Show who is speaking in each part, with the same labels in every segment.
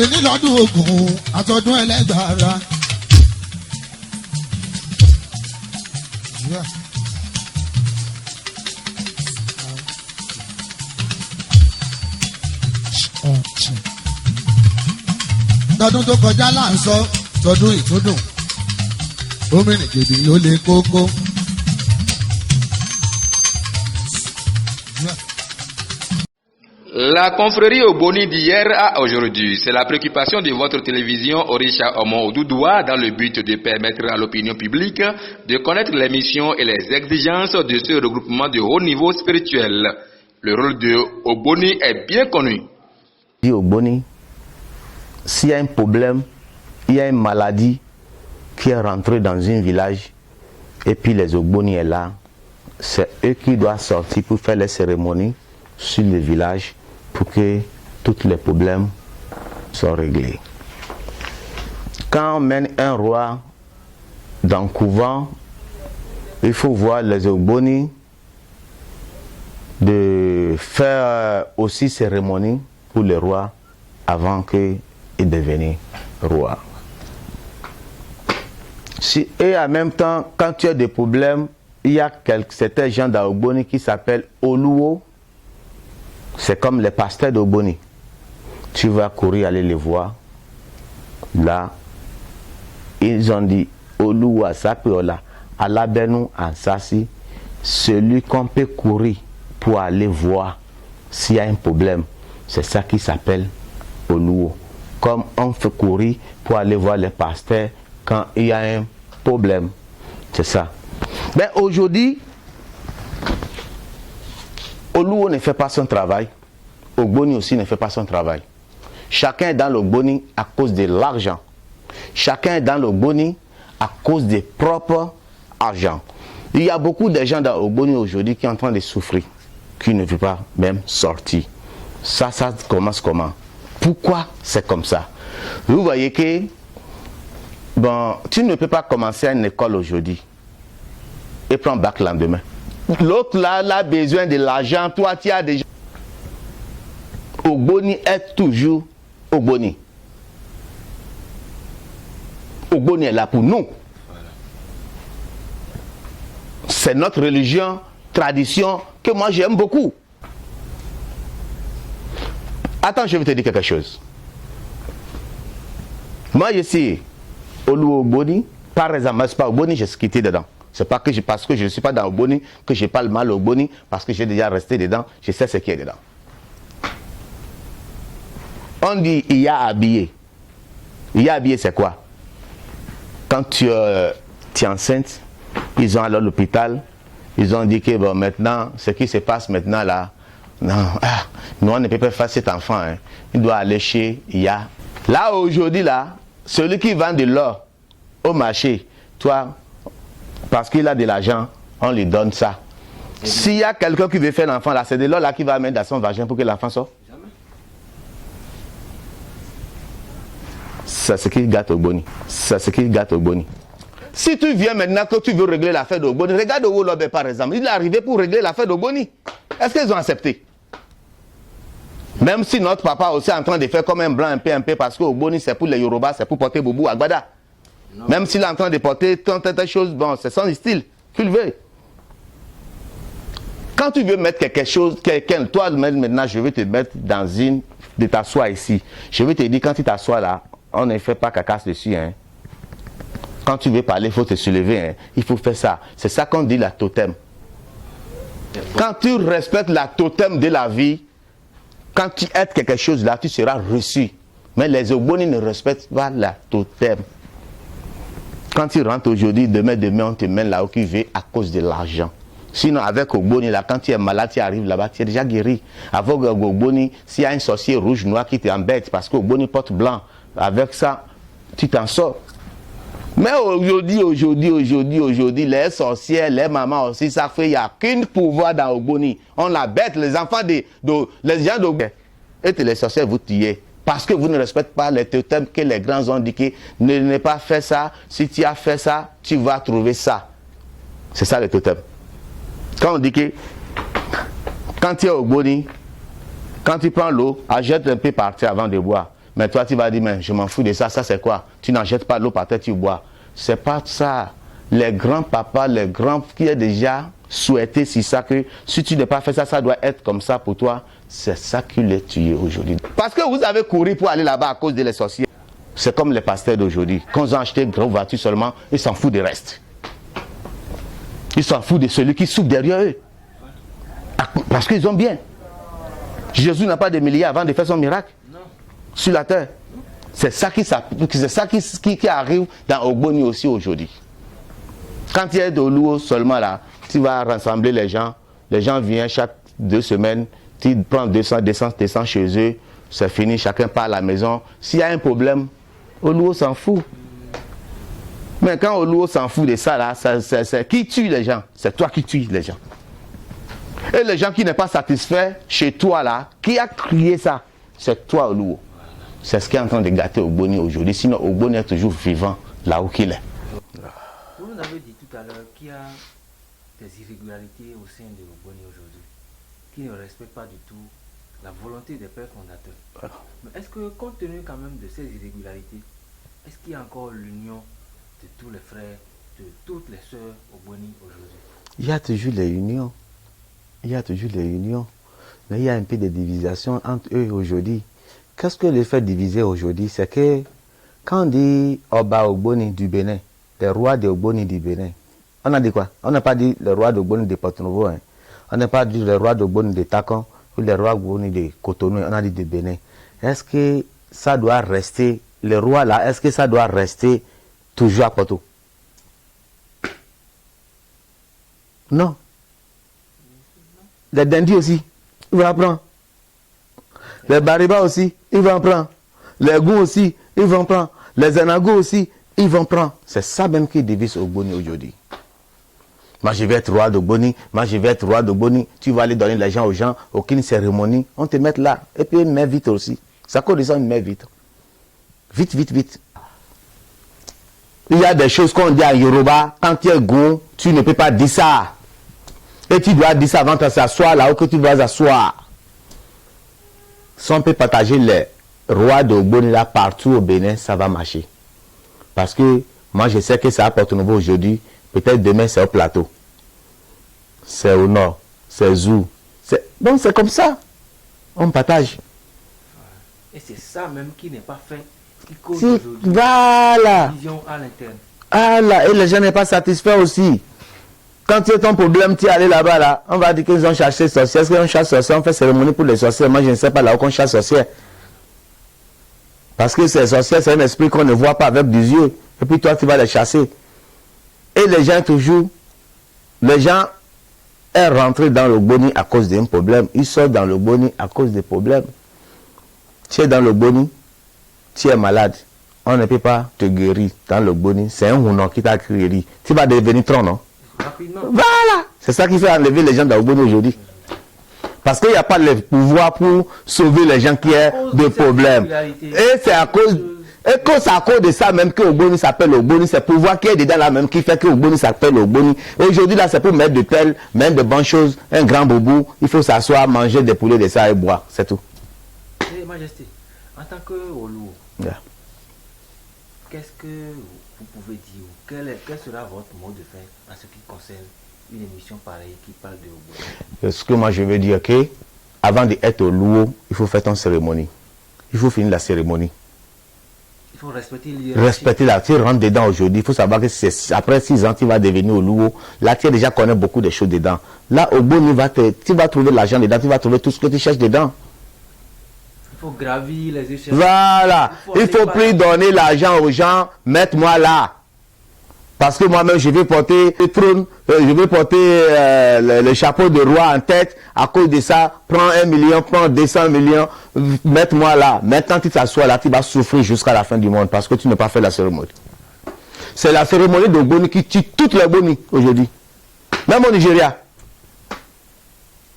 Speaker 1: èyí lọ́dún ogun àtọ́dún ẹlẹ́gbàára. tọdún tó kọjá là ń sọ tọdún ìtúndùn omi nìkejì ló lè kókó.
Speaker 2: La confrérie Ogboni d'hier à aujourd'hui, c'est la préoccupation de votre télévision Orisha Omo Odudoua dans le but de permettre à l'opinion publique de connaître les missions et les exigences de ce regroupement de haut niveau spirituel. Le rôle de Ogboni est bien connu.
Speaker 3: Ogboni, s'il y a un problème, il y a une maladie qui est rentrée dans un village et puis les Ogboni est là, c'est eux qui doivent sortir pour faire les cérémonies sur le village pour que tous les problèmes soient réglés. Quand on mène un roi dans le couvent, il faut voir les Ogboni de faire aussi cérémonie pour le roi avant qu'il devienne roi. Et en même temps, quand tu as des problèmes, il y a certains gens d'Ogboni qui s'appellent Oluwo. C'est comme les pasteurs d'Ogboni. Tu vas courir aller les voir. Là, ils ont dit Oluwa Sapiola, Alabenu Ansasi, celui qu'on peut courir pour aller voir s'il y a un problème. C'est ça qui s'appelle Oluwo. Comme on fait courir pour aller voir les pasteurs quand il y a un problème. C'est ça. Mais aujourd'hui, Oluwo ne fait pas son travail. Ogboni aussi ne fait pas son travail. Chacun est dans l'Ogboni à cause de l'argent. Chacun est dans l'Ogboni à cause des propres argent. Il y a beaucoup de gens dans l'Ogboni aujourd'hui qui sont en train de souffrir, qui ne veulent pas même sortir. Ça commence comment? Pourquoi c'est comme ça? Vous voyez que bon, tu ne peux pas commencer à une école aujourd'hui et prendre bac le lendemain. L'autre là, a besoin de l'argent, toi tu as déjà. Ogboni est toujours Ogboni. Ogboni est là pour nous. C'est notre religion, tradition que moi j'aime beaucoup. Attends, je vais te dire quelque chose. Moi je suis Oluwo Ogboni, par exemple, c'est pas Ogboni, j'ai quitté dedans. C'est pas que parce que je ne suis pas dans Ogboni que je parle mal au Ogboni, parce que j'ai déjà resté dedans, je sais ce qui est dedans. On dit il y a habillé. Il y a habillé, c'est quoi? Quand tu es enceinte, ils ont allé à l'hôpital, ils ont dit que bon, maintenant, ce qui se passe maintenant là, non, nous on ne peut pas faire cet enfant, hein. Il doit aller chez IA. Là aujourd'hui là, celui qui vend de l'or au marché, toi, parce qu'il a de l'argent, on lui donne ça. S'il y a quelqu'un qui veut faire l'enfant là, c'est de l'or là qui va mettre dans son vagin pour que l'enfant sorte. Jamais. C'est ce qui gâte Ogboni. C'est ce qui gâte Ogboni. Si tu viens maintenant que tu veux régler l'affaire d'Ogboni, regarde Owolobe par exemple, il est arrivé pour régler l'affaire d'Ogboni. Est-ce qu'ils ont accepté? Même si notre papa aussi est en train de faire comme un blanc un peu, parce que Ogboni c'est pour les Yoruba, c'est pour porter Boubou Agbada. Non. Même s'il est en train de porter tant de choses, bon, c'est son style, qu'il veut. Quand tu veux mettre quelque chose, quelqu'un, toi maintenant, je vais te mettre dans une, de t'asseoir ici. Je vais te dire, quand tu t'assois là, on ne fait pas cacasse dessus, hein. Quand tu veux parler, il faut te soulever, hein. Il faut faire ça. C'est ça qu'on dit la totem. Quand tu respectes la totem de la vie, quand tu aides quelque chose là, tu seras reçu. Mais les Ogboni ne respectent pas la totem. Quand tu rentres aujourd'hui, demain, on te mène là où tu veux à cause de l'argent. Sinon, avec Ogboni, là, quand tu es malade, tu arrives là-bas, tu es déjà guéri. Avec Ogboni, s'il y a un sorcier rouge, noir qui t'embête, parce que Ogboni porte blanc, avec ça, tu t'en sors. Mais aujourd'hui, les sorcières, les mamans aussi, ça fait, il n'y a qu'un pouvoir dans Ogboni. On la bête, les enfants, les gens d'Ogboni. Et les sorcières, vous tuez. Parce que vous ne respectez pas les totems que les grands ont dit que ne pas faire ça. Si tu as fait ça, tu vas trouver ça. C'est ça le totem. Quand on dit que quand tu es au Ogboni, quand tu prends l'eau, achète un peu par terre avant de boire. Mais toi, tu vas dire, mais je m'en fous de ça. Ça, c'est quoi? Tu n'en jettes pas l'eau par terre, tu bois. C'est pas ça. Les grands-papas, les grands qui ont déjà souhaité si ça que si tu n'as pas fait ça, ça doit être comme ça pour toi. C'est ça qui les tue aujourd'hui. Parce que vous avez couru pour aller là-bas à cause des sorciers. C'est comme les pasteurs d'aujourd'hui. Quand ils ont acheté une grande voiture seulement, ils s'en foutent du reste. Ils s'en foutent de celui qui souffre derrière eux. Parce qu'ils ont bien. Jésus n'a pas de milliards avant de faire son miracle sur la terre. C'est ça qui arrive dans Ogboni aussi aujourd'hui. Quand il y a de l'eau seulement là, tu vas rassembler les gens viennent chaque 2 semaines, tu prends 200 chez eux, c'est fini, chacun part à la maison. S'il y a un problème, Oluo s'en fout. Mais quand Oluo s'en fout de ça là, c'est qui tue les gens? C'est toi qui tues les gens. Et les gens qui n'est pas satisfaits chez toi là, qui a crié ça? C'est toi Oluo. C'est ce qui est en train de gâter Ogboni aujourd'hui. Sinon Ogboni est toujours vivant là où qu'il est.
Speaker 4: Vous nous avez dit tout à l'heure qu'il y a des irrégularités au sein de Ogboni aujourd'hui, qui ne respectent pas du tout la volonté des pères fondateurs.
Speaker 3: Voilà.
Speaker 4: Mais est-ce que, compte tenu quand même de ces irrégularités, est-ce qu'il y a encore l'union de tous les frères, de toutes les sœurs Ogboni aujourd'hui?
Speaker 3: Il y a toujours les unions. Il y a toujours les unions. Mais il y a un peu de division entre eux aujourd'hui. Qu'est-ce que les fait diviser aujourd'hui? C'est que quand on dit Oba Ogboni du Bénin, les rois de Ogboni du Bénin, on a dit quoi? On n'a pas dit le roi d'Ogboni de Porto-Novo. Hein. On n'a pas dit le roi d'Ogboni de Takon ou le roi d'Ogboni de Cotonou. On a dit de Bénin. Est-ce que ça doit rester, le roi là, est-ce que ça doit rester toujours à Porto? Non. Les Dendis aussi, il va en prendre. Les Bariba aussi, il va en prendre. Les Gou aussi, ils vont prendre. Les Anago aussi, ils vont prendre. C'est ça même qui divise Ogboni aujourd'hui. Moi, je vais être roi d'Ogboni. Moi, je vais être roi d'Ogboni. Tu vas aller donner l'argent aux gens, aucune cérémonie. On te met là. Et puis, ils mettent vite aussi. Ça cause des gens, ils mettent vite. Vite, vite, vite. Il y a des choses qu'on dit à Yoruba. Quand tu es Gou, tu ne peux pas dire ça. Et tu dois dire ça avant de s'asseoir là où que tu dois s'asseoir. Si on peut partager les rois d'Ogboni là partout au Bénin, ça va marcher. Parce que moi je sais que c'est à Porto-Novo aujourd'hui, peut-être demain c'est au plateau. C'est au nord, c'est Zou. Donc c'est comme ça. On partage.
Speaker 4: Et c'est ça même qui n'est pas fait, qui cause
Speaker 3: Si,
Speaker 4: aujourd'hui
Speaker 3: voilà.
Speaker 4: une division à l'interne.
Speaker 3: Ah là, et les gens n'est pas satisfaits aussi. Quand tu as ton problème, tu es allé là-bas, là, on va dire qu'ils ont cherché sorcières. Est-ce qu'on chasse sorcières? On fait cérémonie pour les sorcières. Moi, je ne sais pas là où on chasse sorcières. Parce que ces sorcières, c'est un esprit qu'on ne voit pas avec des yeux. Et puis toi, tu vas les chasser. Et les gens, toujours, les gens est rentré dans le Boni à cause d'un problème. Ils sortent dans le Boni à cause des problèmes. Tu es dans le Boni, tu es malade. On ne peut pas te guérir dans le Boni. C'est un Hounon qui t'a guéri. Tu vas devenir tronc, non?
Speaker 4: Rapidement.
Speaker 3: Voilà. C'est ça qui fait enlever les gens d'Ogboni aujourd'hui. Parce qu'il n'y a pas le pouvoir pour sauver les gens qui ont des problèmes. Et c'est à cause... Et quand c'est à cause de ça même que Ogboni s'appelle Ogboni, c'est le pouvoir qui est dedans là même qui fait que Ogboni s'appelle Ogboni. Aujourd'hui là c'est pour mettre de tel, mettre de bonnes choses, un grand boubou, il faut s'asseoir, manger des poulets de ça et boire, c'est tout.
Speaker 4: Et Majesté, en tant que Oluo,
Speaker 3: Yeah.
Speaker 4: qu'est-ce que vous pouvez dire, quel sera votre mot de fin en ce qui concerne une émission pareille qui parle de Ogboni?
Speaker 3: Ce que moi je veux dire que avant d'être Oluo, il faut faire ton cérémonie. Il faut finir la cérémonie.
Speaker 4: Il faut respecter l'hiérarchie.
Speaker 3: Respecter la, tu rentres dedans aujourd'hui, il faut savoir que après 6 ans, tu vas devenir Oluo. Là, tu as déjà connais beaucoup de choses dedans. Là, Ogboni tu vas trouver l'argent dedans, tu vas trouver tout ce que tu cherches dedans.
Speaker 4: Il faut gravir les échelles.
Speaker 3: Voilà. Il faut
Speaker 4: aller
Speaker 3: plus donner l'argent aux gens, mettre-moi là. Parce que moi-même, je vais porter le trône, je vais porter le chapeau de roi en tête. À cause de ça, prends 1 million, prends 200 millions, mets-moi là. Maintenant, tu t'assois là, tu vas souffrir jusqu'à la fin du monde parce que tu n'as pas fait la cérémonie. C'est la cérémonie de Ogboni qui tue toutes les Ogboni aujourd'hui. Même au Nigeria.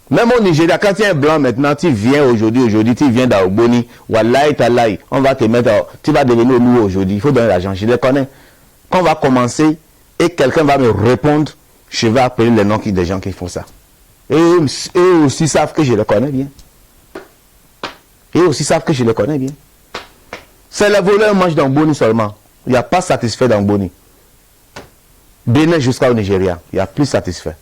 Speaker 3: Même au Nigeria, quand tu es un blanc maintenant, tu viens aujourd'hui, tu viens dans Ogboni, wallahi talahi, on va te mettre, tu vas devenir Oluo aujourd'hui, il faut donner l'argent, je les connais. Quand on va commencer et quelqu'un va me répondre, je vais appeler les noms des gens qui font ça. Et eux aussi savent que je les connais bien. Et aussi savent que je les connais bien. C'est les voleurs qui mangent dans Boni seulement. Il n'y a pas satisfait dans Boni. Bénin jusqu'au Nigeria, il y a plus satisfait.